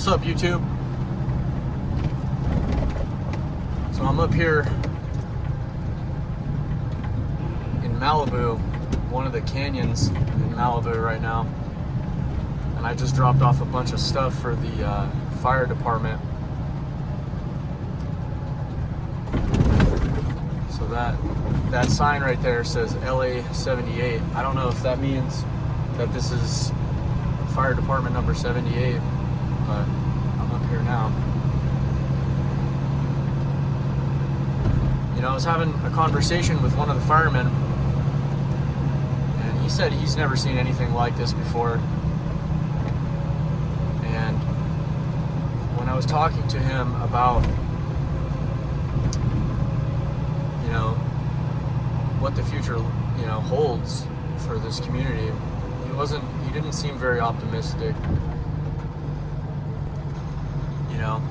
What's up, YouTube? So I'm up here in Malibu, one of the canyons in Malibu right now, and I just dropped off a bunch of stuff for the fire department. So that sign right there says LA 78. I don't know if that means that this is fire department number 78, but I'm up here now. You know, I was having a conversation with one of the firemen, and he said he's never seen anything like this before. And when I was talking to him about, you know, what the future, you know, holds for this community, he didn't seem very optimistic. You know,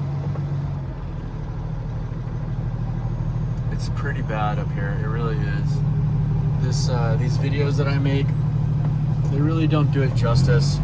it's pretty bad up here. It really is. These videos that I make, they really don't do it justice.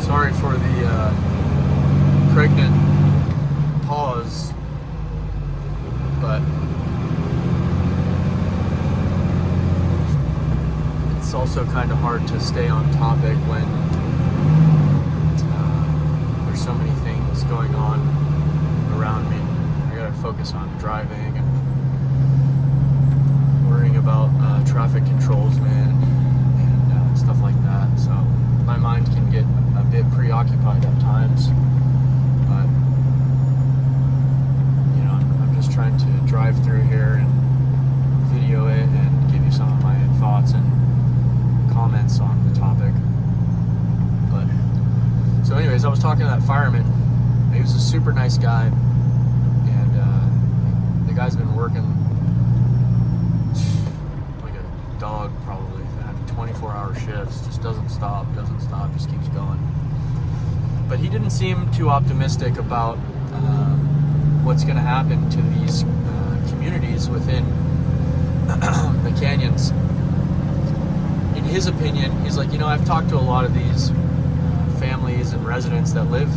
Sorry for the pregnant pause, but it's also kind of hard to stay on topic when there's so many things going on around me. I gotta focus on driving and worrying about traffic controls, man, and stuff like that. So my mind can get a bit preoccupied at times, but you know, I'm just trying to drive through here and video it and give you some of my thoughts and comments on the topic. But so anyways, I was talking to that fireman. He was a super nice guy, and the guy's been working like a dog, probably 24-hour shifts, just doesn't stop, just keeps going. But he didn't seem too optimistic about what's going to happen to these communities within the canyons. In his opinion, he's like, you know, I've talked to a lot of these families and residents that live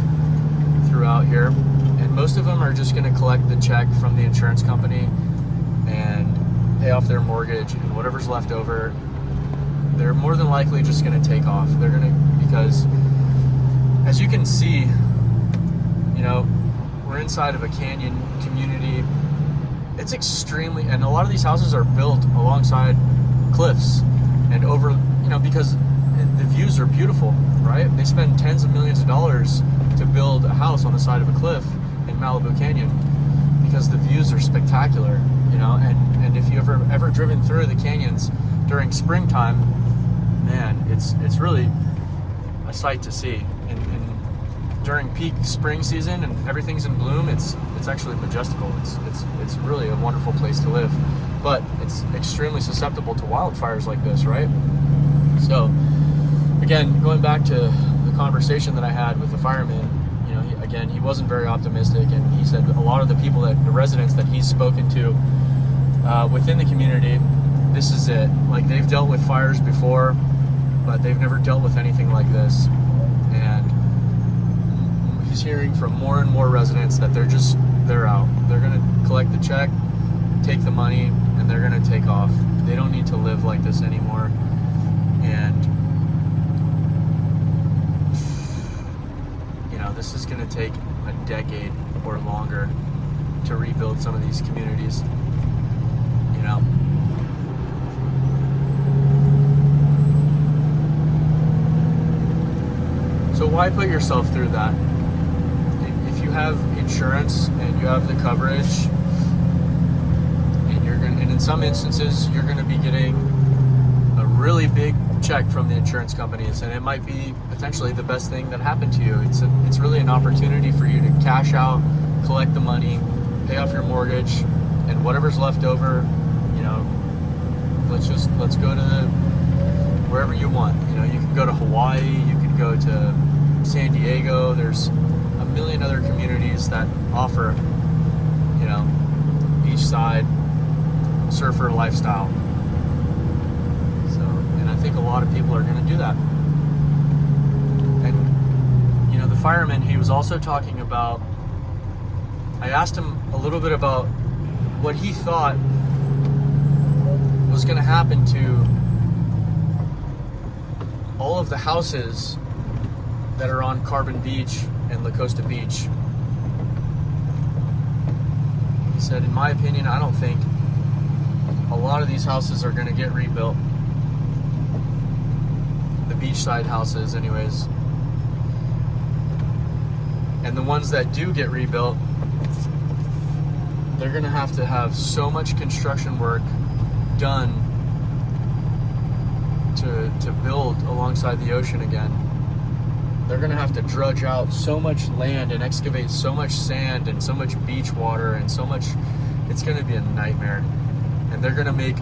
throughout here, and most of them are just going to collect the check from the insurance company and pay off their mortgage, and whatever's left over, they're more than likely just going to take off. They're going to, because as you can see, you know, we're inside of a canyon community. It's extremely, and a lot of these houses are built alongside cliffs and over, you know, because the views are beautiful, right? They spend tens of millions of dollars to build a house on the side of a cliff in Malibu Canyon because the views are spectacular, you know, and if you ever driven through the canyons during springtime, man, it's really a sight to see. And during peak spring season and everything's in bloom, it's actually majestical. It's really a wonderful place to live, but it's extremely susceptible to wildfires like this, right? So again, going back to the conversation that I had with the fireman, you know, he wasn't very optimistic, and he said a lot of the residents that he's spoken to within the community, this is it. Like, they've dealt with fires before, but they've never dealt with anything like this. And he's hearing from more and more residents that they're out. They're going to collect the check, take the money, and they're going to take off. They don't need to live like this anymore. And, you know, this is going to take a decade or longer to rebuild some of these communities, you know. So why put yourself through that? If you have insurance and you have the coverage, and in some instances you're going to be getting a really big check from the insurance companies, and it might be potentially the best thing that happened to you. It's really an opportunity for you to cash out, collect the money, pay off your mortgage, and whatever's left over, let's go to wherever you want. You can go to Hawaii, you can go to San Diego. There's a million other communities that offer, beachside surfer lifestyle. So, and I think a lot of people are going to do that. And, the fireman, he was also talking about, I asked him a little bit about what he thought was going to happen to all of the houses that are on Carbon Beach and La Costa Beach. He said, in my opinion, I don't think a lot of these houses are going to get rebuilt. The beachside houses, anyways. And the ones that do get rebuilt, they're going to have so much construction work done to build alongside the ocean again. They're going to have to drudge out so much land and excavate so much sand and so much beach water and so much. It's going to be a nightmare. And they're going to make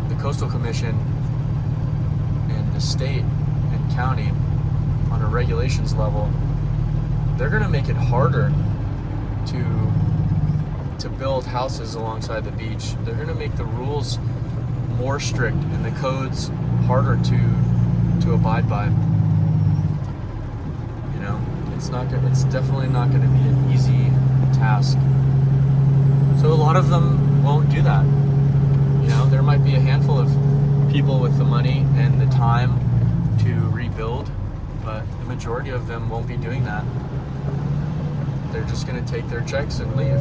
the Coastal Commission and the state and county on a regulations level, they're going to make it harder to build houses alongside the beach. They're going to make the rules more strict and the codes harder to abide by. It's definitely not going to be an easy task. So a lot of them won't do that. There might be a handful of people with the money and the time to rebuild, but the majority of them won't be doing that. They're just going to take their checks and leave.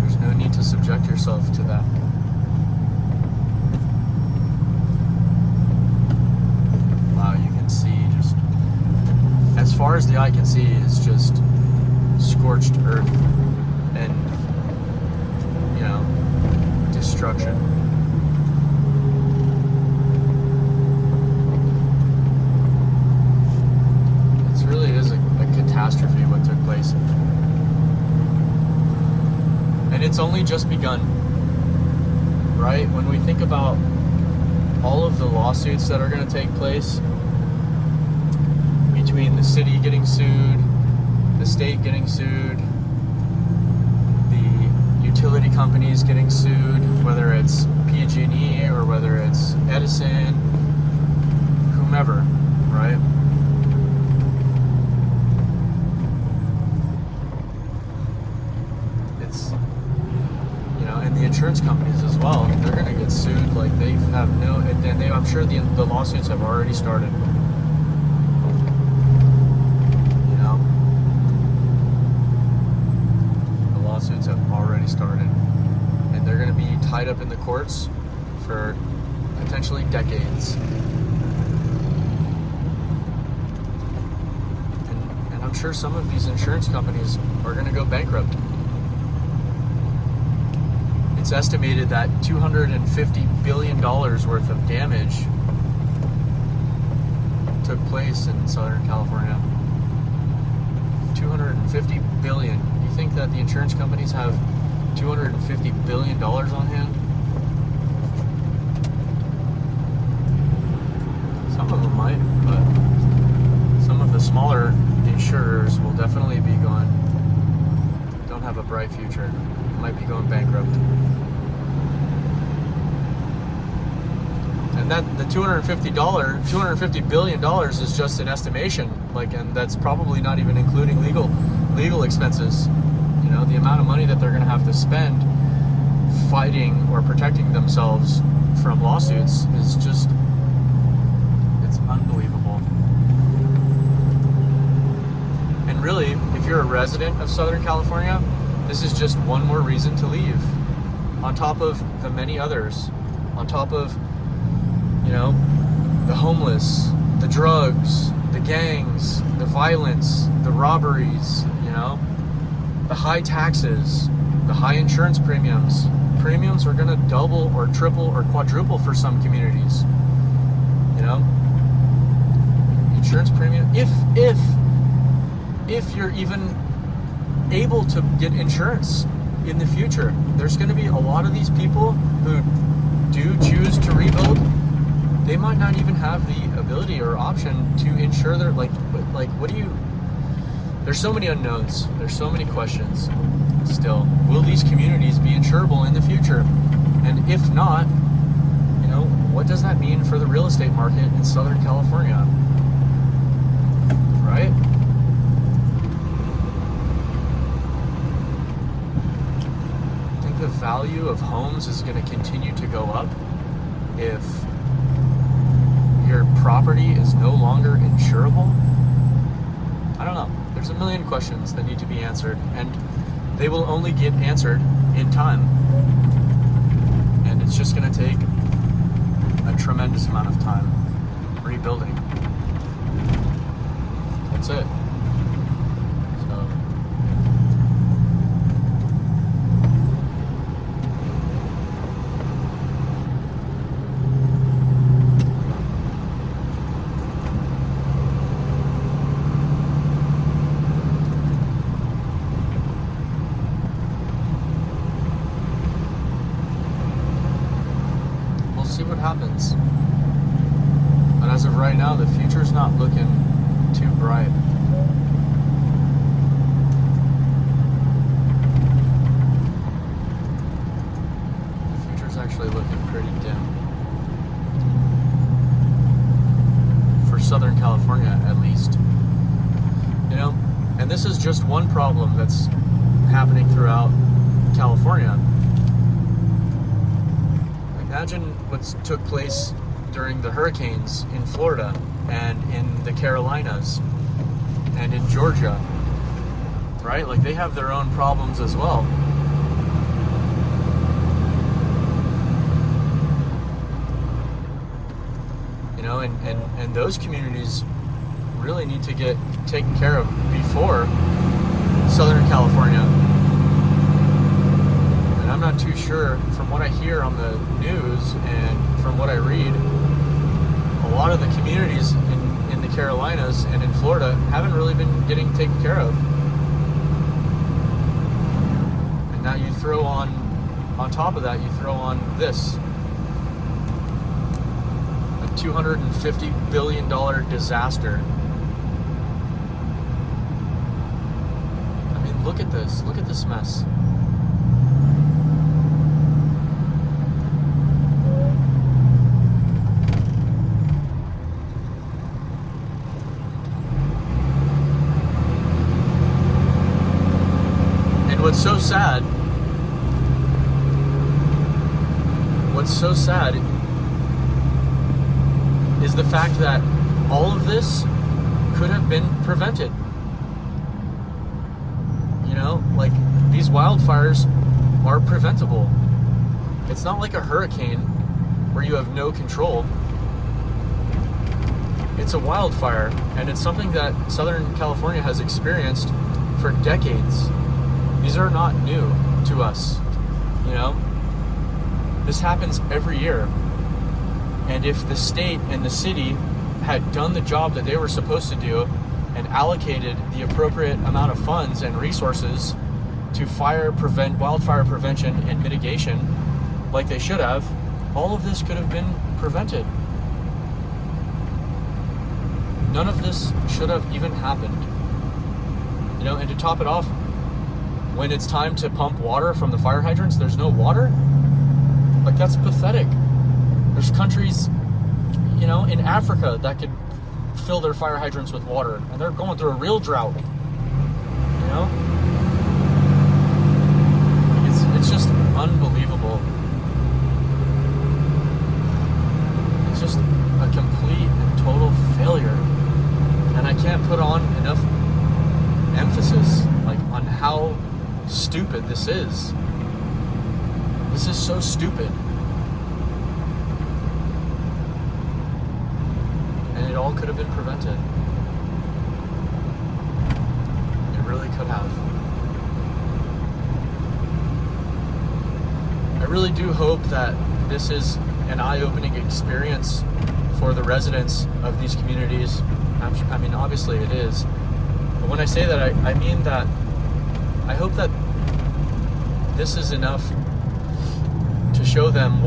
There's no need to subject yourself to that. Wow, you can see just as far as the eye can see is just scorched earth and destruction. It really is a catastrophe what took place. And it's only just begun, right? When we think about all of the lawsuits that are going to take place between the city getting sued, the state getting sued, the utility companies getting sued, whether it's PG&E or whether it's Edison, whomever, right? It's, and the insurance companies as well, they're going to get sued. Like they have I'm sure the lawsuits have already started. Lawsuits have already started, and they're going to be tied up in the courts for potentially decades. And I'm sure some of these insurance companies are going to go bankrupt. It's estimated that $250 billion worth of damage took place in Southern California. $250 billion. You think that the insurance companies have $250 billion on hand? Some of them might, but some of the smaller insurers will definitely be don't have a bright future. Might be going bankrupt. And that the $250 billion is just an estimation, and that's probably not even including legal expenses. The amount of money that they're going to have to spend fighting or protecting themselves from lawsuits is just, it's unbelievable. And really, if you're a resident of Southern California, this is just one more reason to leave, on top of the many others, on top of the homeless, the drugs, the gangs, the violence, the robberies, the high taxes, The high insurance premiums. Premiums are going to double or triple or quadruple for some communities. You know, insurance premium. If you're even able to get insurance in the future, there's going to be a lot of these people who do choose to rebuild. They might not even have the ability or option to insure their what do you? There's so many unknowns. There's so many questions. Still, will these communities be insurable in the future? And if not, you know, what does that mean for the real estate market in Southern California? Right? I think the value of homes is going to continue to go up if your property is no longer insurable. I don't know. There's a million questions that need to be answered, and they will only get answered in time. And it's just going to take a tremendous amount of time rebuilding. That's it. So, see what happens. But as of right now, the future's not looking too bright. The future's actually looking pretty dim. For Southern California, at least. You know, and this is just one problem that's happening throughout California. Imagine what took place during the hurricanes in Florida and in the Carolinas and in Georgia, right? Like, they have their own problems as well. You know, and those communities really need to get taken care of before Southern California. I'm not too sure. From what I hear on the news and from what I read, a lot of the communities in the Carolinas and in Florida haven't really been getting taken care of. And now you throw on top of that, you throw on this. A $250 billion disaster. I mean, look at this. Look at this mess. What's so sad is the fact that all of this could have been prevented. You know, like, these wildfires are preventable. It's not like a hurricane where you have no control. It's a wildfire, and it's something that Southern California has experienced for decades. These are not new to us, you know? This happens every year. And if the state and the city had done the job that they were supposed to do and allocated the appropriate amount of funds and resources to wildfire prevention and mitigation like they should have, all of this could have been prevented. None of this should have even happened. You know, and to top it off, when it's time to pump water from the fire hydrants, there's no water? Like, that's pathetic. There's countries, you know, in Africa that could fill their fire hydrants with water, and they're going through a real drought. You know? It's just unbelievable. It's just a complete and total failure. And I can't put on enough emphasis, like, on how stupid this is. This is so stupid. And it all could have been prevented. It really could have. really do hope that this is an eye-opening experience for the residents of these communities. I mean, obviously it is. But when I say that, I mean that I hope that this is enough to show them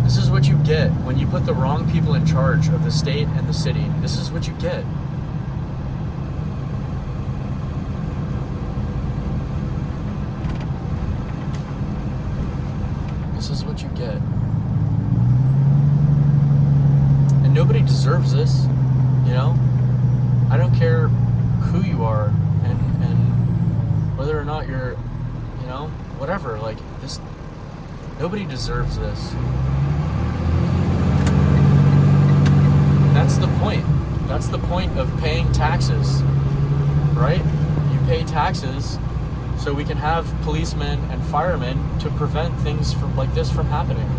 this is what you get when you put the wrong people in charge of the state and the city. This is what you get. This is what you get. And nobody deserves this, you know? I don't care who you are and whether or not you're, you know, whatever, like this, nobody deserves this. That's the point. That's the point of paying taxes, right? You pay taxes so we can have policemen and firemen to prevent things like this from happening.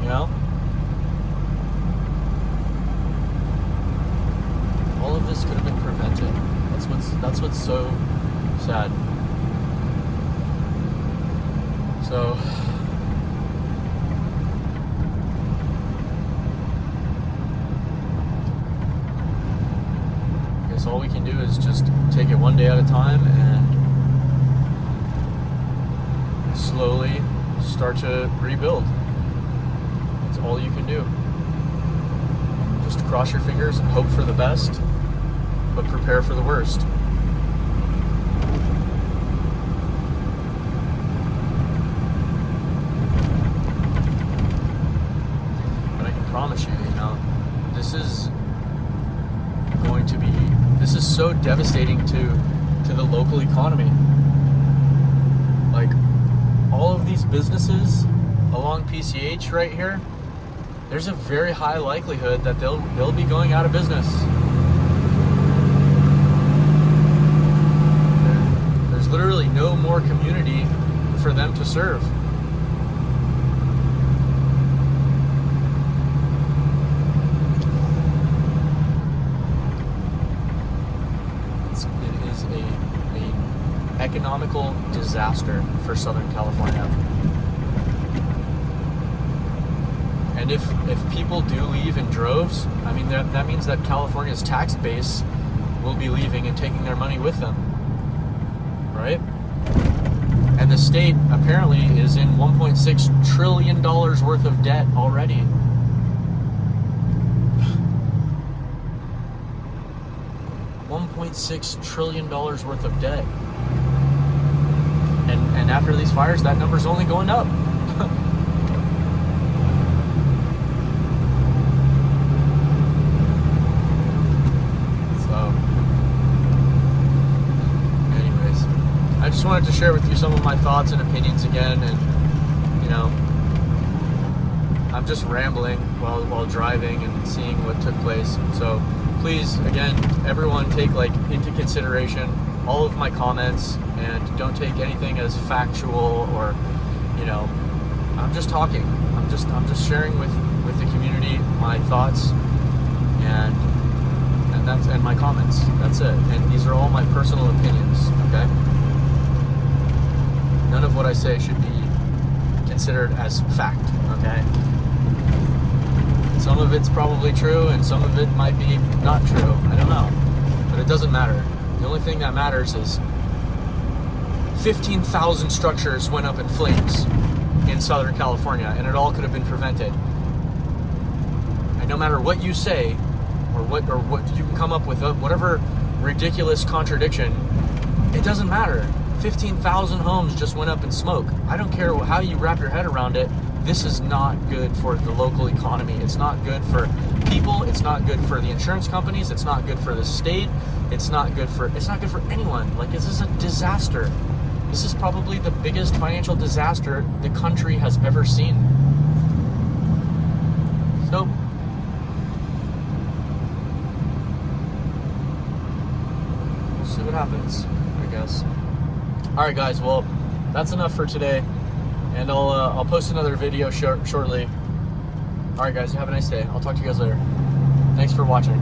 You know? All of this could have been prevented. That's what's so sad. So I guess all we can do is just take it one day at a time and slowly start to rebuild. That's all you can do. Just cross your fingers and hope for the best, but prepare for the worst. But I can promise you, you know, this is so devastating to the local economy. Like, all of these businesses along PCH right here, there's a very high likelihood that they'll be going out of business. There's literally no more community for them to serve. It is a economical disaster for Southern California. And if people do leave in droves, I mean, that means that California's tax base will be leaving and taking their money with them, right? And the state apparently is in $1.6 trillion worth of debt already. $1.6 trillion worth of debt. And after these fires, that number's only going up. I just wanted to share with you some of my thoughts and opinions again, and you know, I'm just rambling while driving and seeing what took place. So please, again, everyone, take into consideration all of my comments and don't take anything as factual or, you know, I'm just talking. I'm just sharing with the community my thoughts and my comments. That's it. And these are all my personal opinions. Okay. None of what I say should be considered as fact, okay? Some of it's probably true, and some of it might be not true. I don't know. But it doesn't matter. The only thing that matters is 15,000 structures went up in flames in Southern California, and it all could have been prevented. And no matter what you say, or what you can come up with, whatever ridiculous contradiction, it doesn't matter. 15,000 homes just went up in smoke. I don't care how you wrap your head around it. This is not good for the local economy. It's not good for people. It's not good for the insurance companies. It's not good for the state. It's not good for anyone. Like, this is a disaster. This is probably the biggest financial disaster the country has ever seen. So, we'll see what happens, I guess. All right, guys. Well, that's enough for today, and I'll post another video shortly. All right, guys. Have a nice day. I'll talk to you guys later. Thanks for watching.